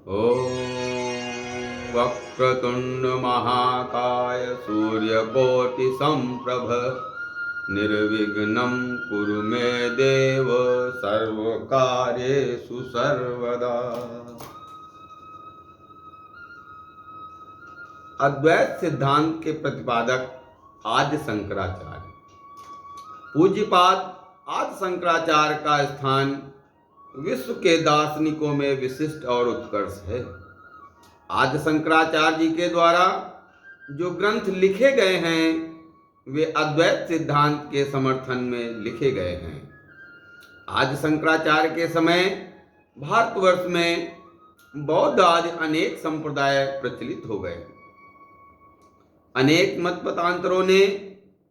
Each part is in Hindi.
ॐ वक्रतुण्ड महाकाय सूर्यकोटि संप्रभ निर्विघ्नं कुरु मे देव सर्वकार्येषु सर्वदा। अद्वैत सिद्धांत के प्रतिपादक आदि शंकराचार्य। पूज्यपाद आदि शंकराचार्य का स्थान विश्व के दार्शनिकों में विशिष्ट और उत्कर्ष है। आदि शंकराचार्य जी के द्वारा जो ग्रंथ लिखे गए हैं वे अद्वैत सिद्धांत के समर्थन में लिखे गए हैं। आदि शंकराचार्य के समय भारतवर्ष में बौद्ध आदि अनेक संप्रदाय प्रचलित हो गए। अनेक मत मतांतरों ने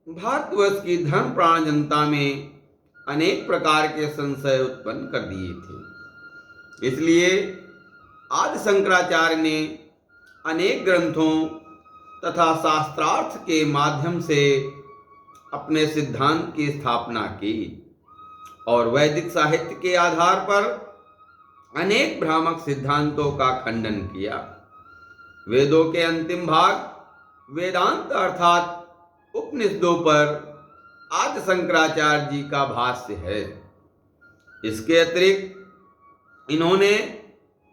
भारतवर्ष की धर्मप्राण जनता में अनेक प्रकार के संशय उत्पन्न कर दिए थे। इसलिए आदि शंकराचार्य ने अनेक ग्रंथों तथा शास्त्रार्थ के माध्यम से अपने सिद्धांत की स्थापना की और वैदिक साहित्य के आधार पर अनेक भ्रामक सिद्धांतों का खंडन किया। वेदों के अंतिम भाग वेदांत अर्थात उपनिषदों पर आदि शंकराचार्य जी का भाष्य है। इसके अतिरिक्त इन्होंने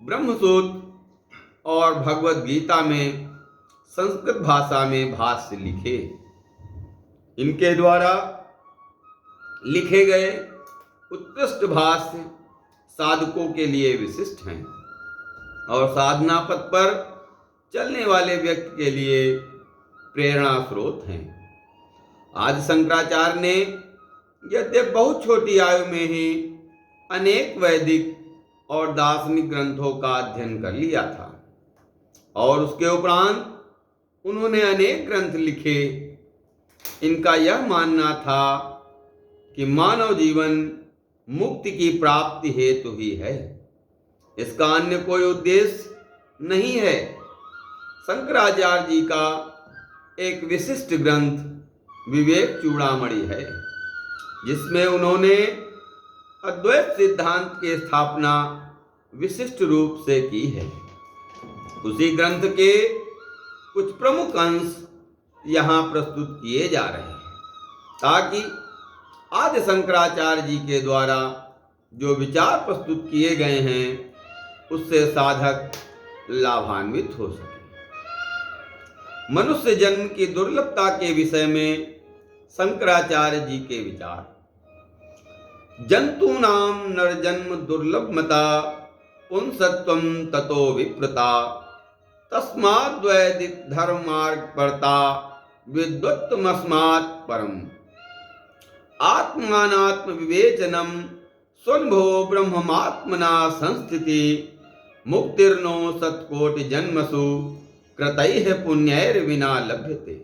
ब्रह्मसूत्र और भगवद गीता में संस्कृत भाषा में भाष्य लिखे। इनके द्वारा लिखे गए उत्कृष्ट भाष्य साधकों के लिए विशिष्ट हैं और साधना पथ पर चलने वाले व्यक्ति के लिए प्रेरणा स्रोत हैं। आदि शंकराचार्य ने यद्यपि बहुत छोटी आयु में ही अनेक वैदिक और दार्शनिक ग्रंथों का अध्ययन कर लिया था और उसके उपरांत उन्होंने अनेक ग्रंथ लिखे। इनका यह मानना था कि मानव जीवन मुक्ति की प्राप्ति हेतु ही है, इसका अन्य कोई उद्देश्य नहीं है। शंकराचार्य जी का एक विशिष्ट ग्रंथ विवेक चूड़ामणि है, जिसमें उन्होंने अद्वैत सिद्धांत की स्थापना विशिष्ट रूप से की है। उसी ग्रंथ के कुछ प्रमुख अंश यहाँ प्रस्तुत किए जा रहे हैं ताकि आदि शंकराचार्य जी के द्वारा जो विचार प्रस्तुत किए गए हैं उससे साधक लाभान्वित हो सके। मनुष्य जन्म की दुर्लभता के विषय में शंकराचार्य जी के विचार। जंतूनाम नरजन्म दुर्लभमता पुंसत्वं ततो विप्रता तस्माद्वैदिक धर्मार्गपर्ता विद्वत्तमस्मात् परम आत्मानात्म विवेचनम स्वनुभो ब्रह्मात्मना संस्थिति मुक्तिर्नो सत्कोटि जन्मसु कृतैः पुण्यैर विना लभ्यते।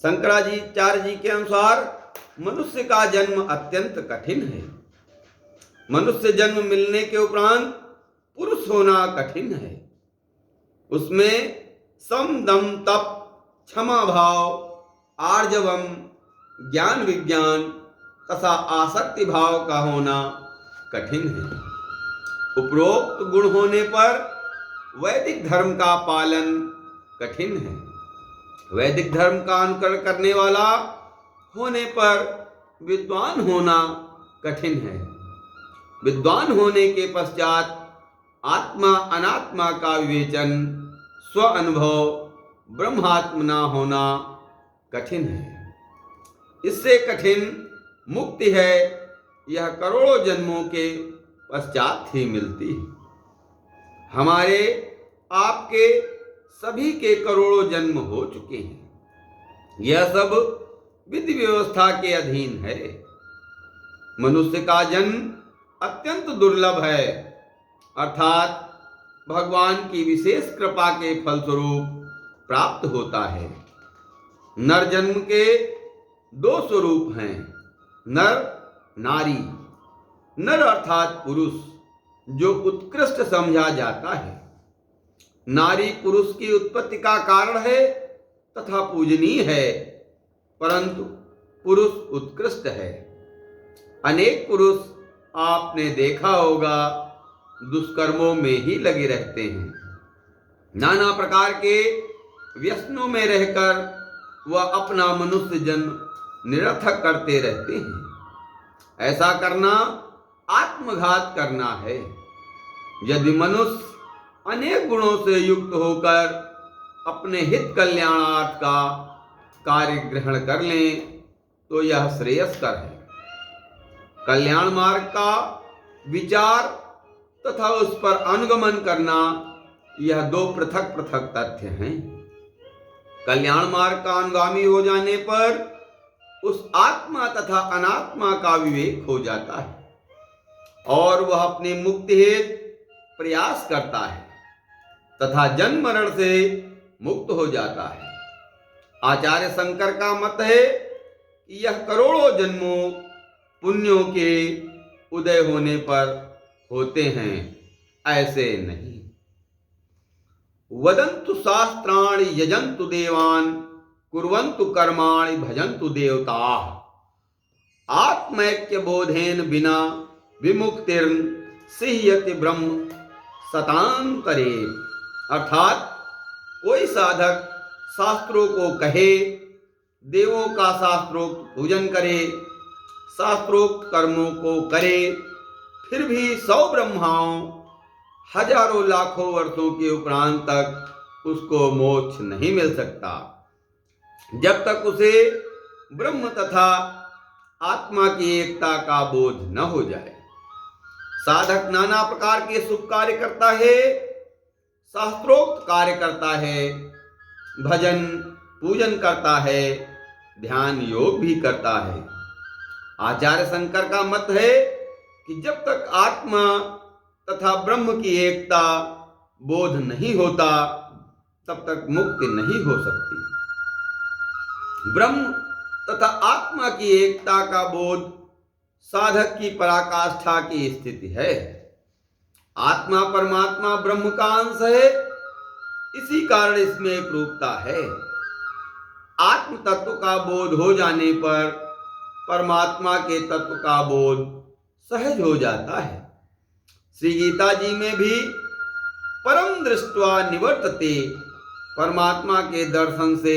शंकराचार्य जी के अनुसार मनुष्य का जन्म अत्यंत कठिन है। मनुष्य जन्म मिलने के उपरांत पुरुष होना कठिन है। उसमें सम दम तप क्षमा भाव आर्जवम ज्ञान विज्ञान तथा आसक्ति भाव का होना कठिन है। उपरोक्त गुण होने पर वैदिक धर्म का पालन कठिन है। वैदिक धर्म का अनुकरण करने वाला होने पर विद्वान होना कठिन है। विद्वान होने के पश्चात आत्मा अनात्मा का विवेचन स्व अनुभव ब्रह्मात्मना होना कठिन है। इससे कठिन मुक्ति है, यह करोड़ों जन्मों के पश्चात ही मिलती है। हमारे आपके सभी के करोड़ों जन्म हो चुके हैं। यह सब विधि व्यवस्था के अधीन है। मनुष्य का जन्म अत्यंत दुर्लभ है, अर्थात भगवान की विशेष कृपा के फलस्वरूप प्राप्त होता है। नर जन्म के दो स्वरूप हैं, नर नारी। नर अर्थात पुरुष जो उत्कृष्ट समझा जाता है। नारी पुरुष की उत्पत्ति का कारण है तथा पूजनीय है, परंतु पुरुष उत्कृष्ट है। अनेक पुरुष आपने देखा होगा दुष्कर्मों में ही लगे रहते हैं। नाना प्रकार के व्यसनों में रहकर वह अपना मनुष्य जन्म निरर्थक करते रहते हैं। ऐसा करना आत्मघात करना है। यदि मनुष्य अनेक गुणों से युक्त होकर अपने हित कल्याणार्थ का कार्य ग्रहण कर लें तो यह श्रेयस्कर है। कल्याण मार्ग का विचार तथा उस पर अनुगमन करना, यह दो पृथक पृथक तथ्य हैं। कल्याण मार्ग का अनुगामी हो जाने पर उस आत्मा तथा अनात्मा का विवेक हो जाता है और वह अपनी मुक्ति हेतु प्रयास करता है तथा जन्म मरण से मुक्त हो जाता है। आचार्य शंकर का मत है कि यह करोड़ों जन्मों पुण्यों के उदय होने पर होते हैं, ऐसे नहीं। वदन्तु शास्त्राणि यजन्तु देवान् कुर्वन्तु कर्माणि भजन्तु देवताः आत्मैक्य बोधेन बिना विमुक्तिर्न सिह्यति ब्रह्म शतान्तरे। अर्थात कोई साधक शास्त्रों को कहे, देवों का शास्त्रोक्त पूजन करे, शास्त्रोक्त कर्मों को करे, फिर भी 100 ब्रह्माओं हजारों लाखों वर्षों के उपरांत तक उसको मोक्ष नहीं मिल सकता, जब तक उसे ब्रह्म तथा आत्मा की एकता का बोध न हो जाए। साधक नाना प्रकार के शुभ कार्य करता है, शास्त्रोक्त कार्य करता है, भजन पूजन करता है, ध्यान योग भी करता है। आचार्य शंकर का मत है कि जब तक आत्मा तथा ब्रह्म की एकता बोध नहीं होता तब तक मुक्ति नहीं हो सकती। ब्रह्म तथा आत्मा की एकता का बोध साधक की पराकाष्ठा की स्थिति है। आत्मा परमात्मा ब्रह्म का अंश है, इसी कारण इसमें एक रूपता है। आत्म तत्व का बोध हो जाने पर परमात्मा के तत्व का बोध सहज हो जाता है। श्री गीता जी में भी परम दृष्ट्वा निवर्तते, परमात्मा के दर्शन से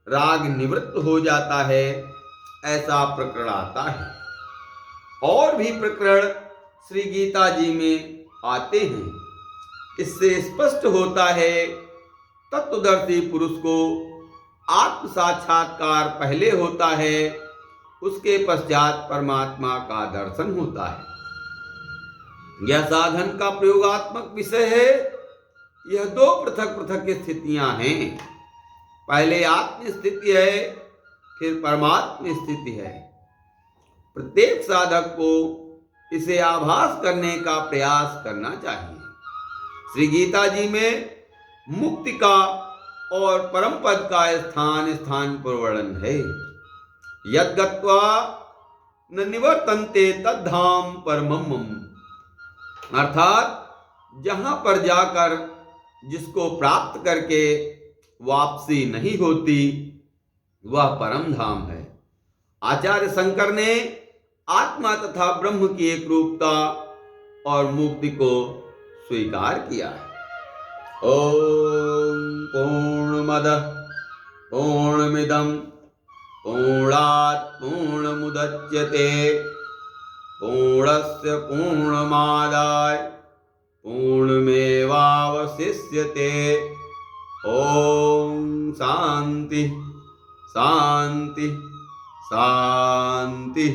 राग निवृत्त हो जाता है, ऐसा प्रकरण आता है। और भी प्रकरण श्री गीता जी में आते हैं। इससे स्पष्ट होता है तत्वदर्शी पुरुष को आत्म साक्षात्कार पहले होता है, उसके पश्चात परमात्मा का दर्शन होता है। यह साधन का प्रयोगात्मक विषय है। यह दो पृथक पृथक स्थितियां हैं। पहले आत्म स्थिति है, फिर परमात्म स्थिति है। प्रत्येक साधक को इसे आभास करने का प्रयास करना चाहिए। श्री गीता जी में मुक्ति का और परम पद का स्थान स्थान पर वर्णन है। यद गत्वा न निवर्तन्ते तद्धाम परमम्, अर्थात जहां पर जाकर जिसको प्राप्त करके वापसी नहीं होती वह परम धाम है। आचार्य शंकर ने आत्मा तथा ब्रह्म की एक रूपता और मुक्ति को स्वीकार किया है। ओम पूर्णमदः पूर्णमिदं पूर्णात् पूर्णमुदच्यते पूर्णस्य पूर्णमादाय पूर्णमेवावशिष्यते। ओम शांति शांति शांति।